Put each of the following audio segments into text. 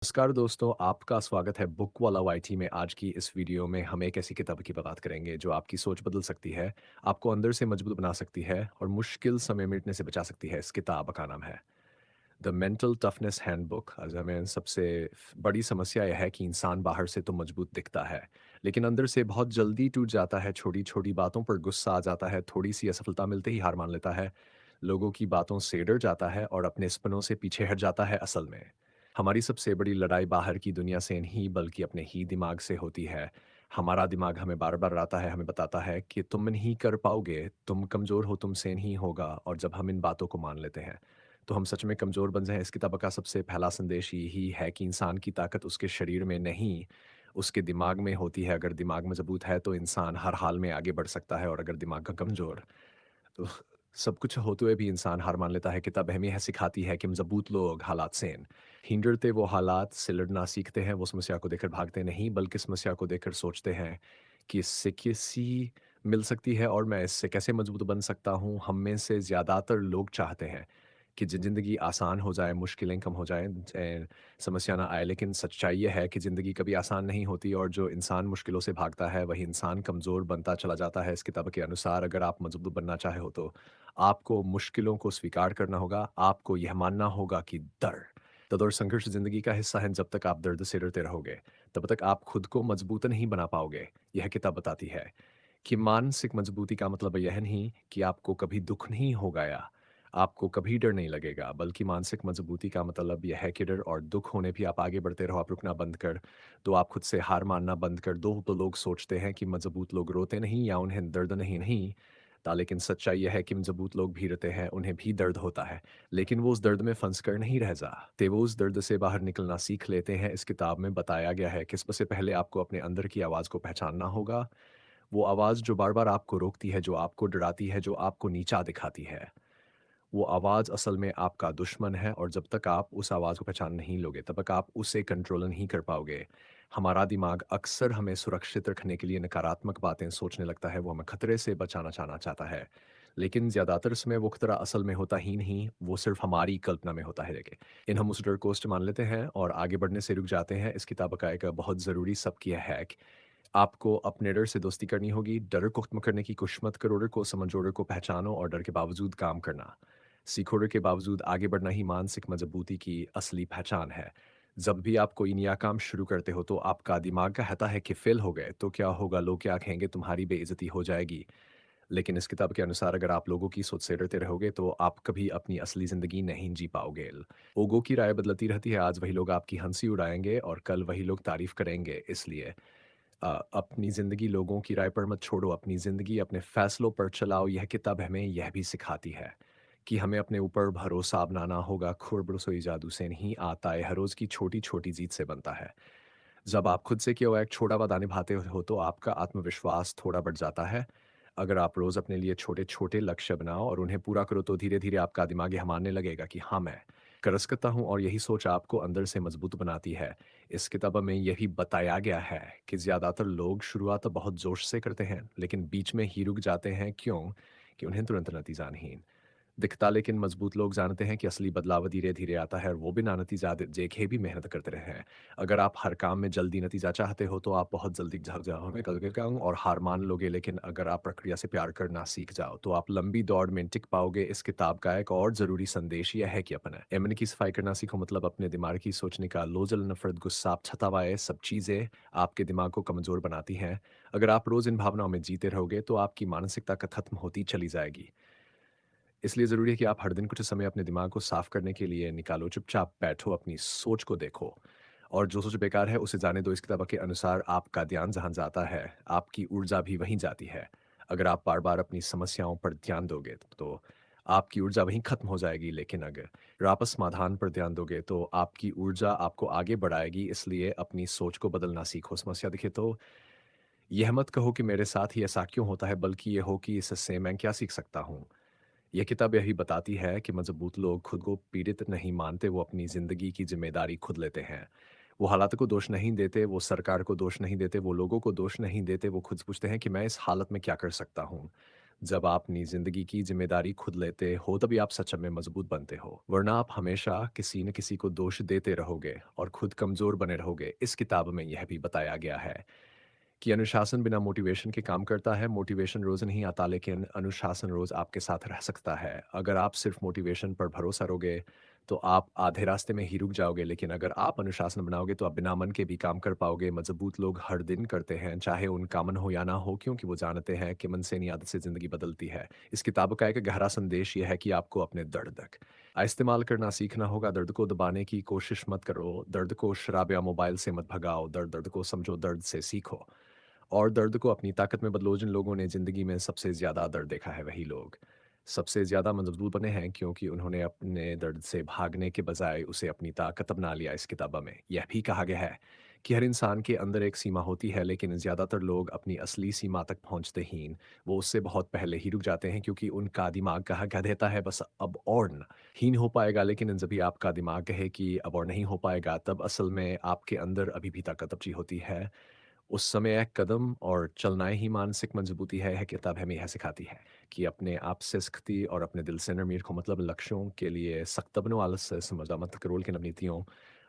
नमस्कार दोस्तों, आपका स्वागत है बुक वाला वाईटी में। आज की इस वीडियो में हम एक ऐसी किताब की बात करेंगे जो आपकी सोच बदल सकती है, आपको अंदर से मजबूत बना सकती है और मुश्किल समय मिटने से बचा सकती है। इस किताब का नाम है द मेंटल टफनेस हैंडबुक। आज हमें सबसे बड़ी समस्या यह है कि इंसान बाहर से तो मजबूत दिखता है, लेकिन अंदर से बहुत जल्दी टूट जाता है। छोटी-छोटी बातों पर गुस्सा आ जाता है, थोड़ी-सी असफलता मिलते ही हार मान लेता है, लोगों की बातों से डर जाता है और अपने सपनों से पीछे हट जाता है। असल में हमारी सबसे बड़ी लड़ाई बाहर की दुनिया से नहीं बल्कि अपने ही दिमाग से होती है। हमारा दिमाग हमें बार-बार आता है, हमें बताता है कि तुम नहीं कर पाओगे, तुम कमज़ोर हो, तुमसे नहीं होगा। और जब हम इन बातों को मान लेते हैं तो हम सच में कमज़ोर बन जाएँ। इस किताब का सबसे पहला संदेश यही है कि इंसान की ताकत उसके शरीर में नहीं, उसके दिमाग में होती है। अगर दिमाग मज़बूत है तो इंसान हर हाल में आगे बढ़ सकता है, और अगर दिमाग का कमज़ोर तो सब कुछ होते हुए भी इंसान हार मान लेता है। किताब हमें यह सिखाती है कि मज़बूत लोग हालात से नहीं डरते, वो हालात से लड़ना सीखते हैं। वो समस्या को देखकर भागते नहीं बल्कि समस्या को देखकर सोचते हैं कि इससे कैसी मिल सकती है और मैं इससे कैसे मजबूत बन सकता हूँ। हम में से ज़्यादातर लोग चाहते हैं कि ज़िंदगी आसान हो जाए, मुश्किलें कम हो जाएँ, समस्या ना आए। लेकिन सच्चाई ये है कि ज़िंदगी कभी आसान नहीं होती, और जो इंसान मुश्किलों से भागता है वही इंसान कमज़ोर बनता चला जाता है। इस किताब के अनुसार अगर आप मजबूत बनना चाहे हो तो आपको मुश्किलों को स्वीकार करना होगा। आपको यह मानना होगा कि दर्द और संघर्ष ज़िंदगी का हिस्सा है। जब तक आप दर्द से डरते रहोगे, तब तक आप खुद को मजबूत नहीं बना पाओगे। यह किताब बताती है कि मानसिक मजबूती का मतलब यह नहीं कि आपको कभी दुःख नहीं होगा या आपको कभी डर नहीं लगेगा, बल्कि मानसिक मजबूती का मतलब यह है कि डर और दुःख होने भी आप आगे बढ़ते रहो, आप रुकना बंद कर दो, आप खुद से हार मानना बंद कर दो। तो लोग सोचते हैं कि मजबूत लोग रोते नहीं या उन्हें दर्द नहीं ता, लेकिन सच्चाई यह है कि मजबूत लोग भी रोते हैं, उन्हें भी दर्द होता है, लेकिन वो उस दर्द में फंस कर नहीं रह जाते, वो उस दर्द से बाहर निकलना सीख लेते हैं। इस किताब में बताया गया है कि सबसे पहले आपको अपने अंदर की आवाज़ को पहचानना होगा। वो आवाज़ जो बार-बार आपको रोकती है, जो आपको डराती है, जो आपको नीचा दिखाती है, वो आवाज़ असल में आपका दुश्मन है। और जब तक आप उस आवाज़ को पहचान नहीं लोगे, तब तक आप उसे कंट्रोल नहीं कर पाओगे। हमारा दिमाग अक्सर हमें सुरक्षित रखने के लिए नकारात्मक बातें सोचने लगता है, वो हमें खतरे से बचाना चाहना चाहता है। लेकिन ज़्यादातर समय वो खतरा असल में होता ही नहीं, वो सिर्फ़ हमारी कल्पना में होता है। देखिए, हम उस डर को मान लेते हैं और आगे बढ़ने से रुक जाते हैं। इस किताब का एक बहुत ज़रूरी सबक यह है कि आपको अपने डर से दोस्ती करनी होगी। डर को खत्म करने की कोशिश मत करो, डर को समझो, डर को पहचानो और डर के बावजूद काम करना सीखो। डर के बावजूद आगे बढ़ना ही मानसिक मजबूती की असली पहचान है। जब भी आप कोई नया काम शुरू करते हो तो आपका दिमाग कहता है कि फेल हो गए तो क्या होगा, लोग क्या कहेंगे, तुम्हारी बेइज्जती हो जाएगी। लेकिन इस किताब के अनुसार अगर आप लोगों की सोच से डरते रहोगे तो आप कभी अपनी असली ज़िंदगी नहीं जी पाओगे। लोगों की राय बदलती रहती है, आज वही लोग आपकी हँसी उड़ाएँगे और कल वही लोग तारीफ़ करेंगे। इसलिए अपनी ज़िंदगी लोगों की राय पर मत छोड़ो, अपनी ज़िंदगी अपने फ़ैसलों पर चलाओ। यह किताब हमें यह भी सिखाती है कि हमें अपने ऊपर भरोसा अपनाना होगा। खुर भरोसे जादू से नहीं आता है, हर रोज़ की छोटी-छोटी जीत से बनता है। जब आप खुद से केवल एक छोटा वादा निभाते हो तो आपका आत्मविश्वास थोड़ा बढ़ जाता है। अगर आप रोज़ अपने लिए छोटे-छोटे लक्ष्य बनाओ और उन्हें पूरा करो तो धीरे-धीरे आपका दिमाग यह मानने लगेगा कि हाँ, मैं कर सकता हूँ, और यही सोच आपको अंदर से मजबूत बनाती है। इस किताब में यही बताया गया है कि ज़्यादातर लोग शुरुआत तो बहुत जोश से करते हैं, लेकिन बीच में ही रुक जाते हैं। क्यों? कि उन्हें तुरंत नतीजा नहीं दिखता, लेकिन मजबूत लोग जानते हैं कि असली बदलाव धीरे-धीरे आता है और वो बिना नतीजा देखे भी मेहनत करते रहे हैं। अगर आप हर काम में जल्दी नतीजा चाहते हो तो आप बहुत जल्दी थक जाओगे, गलत और हार मान लोगे। लेकिन अगर आप प्रक्रिया से प्यार करना सीख जाओ तो आप लंबी दौड़ में टिक पाओगे। इस किताब का एक और ज़रूरी संदेश यह है कि अपने मन की सफाई करना सीखो, मतलब अपने दिमाग की सोचने का लोजल, नफरत, गुस्सा, छतावाए सब चीज़ें आपके दिमाग को कमज़ोर बनाती हैं। अगर आप रोज़ इन भावनाओं में जीते रहोगे तो आपकी मानसिक ताकत खत्म होती चली जाएगी। इसलिए ज़रूरी है कि आप हर दिन कुछ समय अपने दिमाग को साफ करने के लिए निकालो। चुपचाप बैठो, अपनी सोच को देखो और जो सोच बेकार है उसे जाने दो। इस किताब के अनुसार आपका ध्यान जहाँ जाता है, आपकी ऊर्जा भी वहीं जाती है। अगर आप बार-बार अपनी समस्याओं पर ध्यान दोगे तो आपकी ऊर्जा वहीं खत्म हो जाएगी, लेकिन अगर आप समाधान पर ध्यान दोगे तो आपकी ऊर्जा आपको आगे बढ़ाएगी। इसलिए अपनी सोच को बदलना सीखो। समस्या दिखे तो यह मत कहो कि मेरे साथ ही ऐसा क्यों होता है, बल्कि ये हो कि इससे मैं क्या सीख सकता हूँ। ये किताब यही बताती है कि मजबूत लोग खुद को पीड़ित नहीं मानते, वो अपनी ज़िंदगी की ज़िम्मेदारी खुद लेते हैं। वो हालात को दोष नहीं देते, वो सरकार को दोष नहीं देते, वो लोगों को दोष नहीं देते, वो खुद से पूछते हैं कि मैं इस हालत में क्या कर सकता हूँ? जब आप अपनी ज़िंदगी की ज़िम्मेदारी खुद लेते हो तभी आप सच में मज़बूत बनते हो। वरना आप हमेशा किसी न किसी को दोष देते रहोगे और खुद कमज़ोर बने रहोगे। इस किताब में यह भी बताया गया है कि अनुशासन बिना मोटिवेशन के काम करता है। मोटिवेशन रोज़ नहीं आता लेकिन अनुशासन रोज़ आपके साथ रह सकता है। अगर आप सिर्फ़ मोटिवेशन पर भरोसा करोगे तो आप आधे रास्ते में ही रुक जाओगे, लेकिन अगर आप अनुशासन बनाओगे तो आप बिना मन के भी काम कर पाओगे। मज़बूत लोग हर दिन करते हैं, चाहे उनका मन हो या ना हो, क्योंकि वो जानते हैं कि मन से नहीं आदत से ज़िंदगी बदलती है। इस किताब का एक गहरा संदेश ये है कि आपको अपने दर्द का इस्तेमाल करना सीखना होगा। दर्द को दबाने की कोशिश मत करो, दर्द को शराब या मोबाइल से मत भगाओ, दर्द दर्द को समझो, दर्द से सीखो। और दर्द को अपनी ताकत में बदलो। जिन लोगों ने ज़िंदगी में सबसे ज़्यादा दर्द देखा है, वही लोग सबसे ज़्यादा मजबूत बने हैं, क्योंकि उन्होंने अपने दर्द से भागने के बजाय उसे अपनी ताकत अपना लिया। इस किताब में यह भी कहा गया है कि हर इंसान के अंदर एक सीमा होती है, लेकिन ज़्यादातर लोग अपनी असली सीमा तक पहुँचते ही वो उससे बहुत पहले ही रुक जाते हैं, क्योंकि उनका दिमाग कह देता है बस अब और न ही नहीं हो पाएगा। लेकिन जब भी आपका दिमाग कहे कि अब और नहीं हो पाएगा, तब असल में आपके अंदर अभी भी ताकत बची होती है। उस समय एक कदम और चलना ही मानसिक मजबूती है। किताब हमें यह सिखाती है कि अपने आप से सख्ती और अपने दिल से नरमी रखो। मतलब लक्ष्यों के लिए सख्त बनो, आलस से समझा मत करो, लेकिन अपनी नीतियों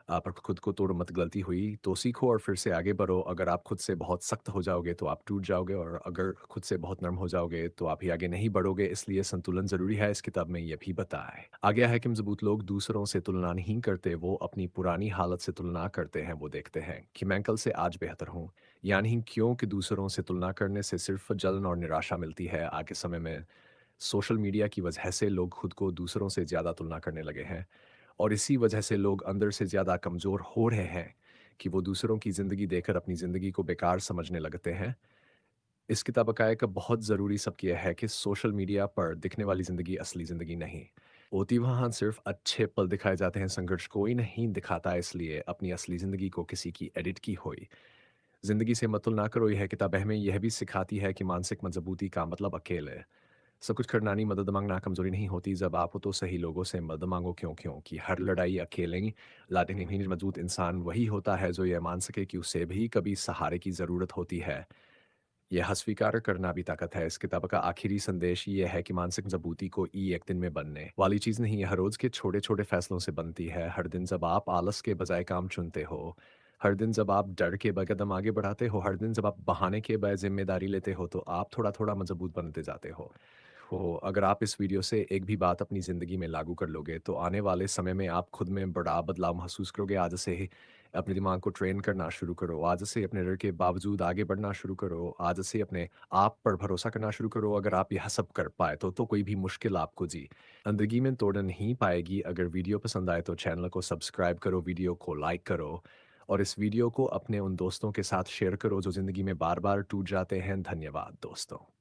पर खुद को तोड़ो मत। गलती हुई तो सीखो और फिर से आगे बढ़ो। अगर आप खुद से बहुत सख्त हो जाओगे तो आप टूट जाओगे, और अगर खुद से बहुत नर्म हो जाओगे तो आप ही आगे नहीं बढ़ोगे। इसलिए संतुलन ज़रूरी है। इस किताब में ये भी बताया है आ गया है कि मजबूत लोग दूसरों से तुलना नहीं करते, वो अपनी पुरानी हालत से तुलना करते हैं। वो देखते हैं कि मैं कल से आज बेहतर हूँ, यानी क्यों कि दूसरों से तुलना करने से सिर्फ जलन और निराशा मिलती है। आगे समय में सोशल मीडिया की वजह से लोग खुद को दूसरों से ज़्यादा तुलना करने लगे हैं, और इसी वजह से लोग अंदर से ज़्यादा कमज़ोर हो रहे हैं कि वो दूसरों की ज़िंदगी देखकर अपनी ज़िंदगी को बेकार समझने लगते हैं। इस किताब का एक बहुत ज़रूरी सबक यह है कि सोशल मीडिया पर दिखने वाली ज़िंदगी असली ज़िंदगी नहीं होती। वहाँ सिर्फ अच्छे पल दिखाए जाते हैं, संघर्ष कोई नहीं दिखाता। इसलिए अपनी असली ज़िंदगी को किसी की एडिट की हुई ज़िंदगी से मत तुलना करो। यह किताब हमें यह भी सिखाती है कि मानसिक मजबूती का मतलब अकेले सब कुछ करना नहीं, मदद मांगना कमजोरी नहीं होती। जब आप हो तो सही लोगों से मदद मांगो, क्यों कि हर लड़ाई अकेले ही लाते नहीं। मजबूत इंसान वही होता है जो यह मान सके कि उसे भी कभी सहारे की ज़रूरत होती है। यह स्वीकार करना भी ताकत है। इस किताब का आखिरी संदेश ये है कि मानसिक मजबूती को एक दिन में बनने वाली चीज़ नहीं है, हर रोज़ के छोटे छोटे फैसलों से बनती है। हर दिन जब आप आलस के बजाय काम चुनते हो, हर दिन जब आप डर के बगैर कदम आगे बढ़ाते हो, हर दिन जब आप बहाने के बजाय जिम्मेदारी लेते हो, तो आप थोड़ा थोड़ा मजबूत बनते जाते हो। तो अगर आप इस वीडियो से एक भी बात अपनी ज़िंदगी में लागू कर लोगे, तो आने वाले समय में आप खुद में बड़ा बदलाव महसूस करोगे। आज से ही अपने दिमाग को ट्रेन करना शुरू करो। आज से अपने डर के बावजूद आगे बढ़ना शुरू करो। आज से अपने आप पर भरोसा करना शुरू करो। अगर आप यह सब कर पाए तो कोई भी मुश्किल आपको ज़िंदगी में तोड़ नहीं पाएगी। अगर वीडियो पसंद आए तो चैनल को सब्सक्राइब करो, वीडियो को लाइक करो, और इस वीडियो को अपने उन दोस्तों के साथ शेयर करो जो ज़िंदगी में बार-बार टूट जाते हैं। धन्यवाद दोस्तों।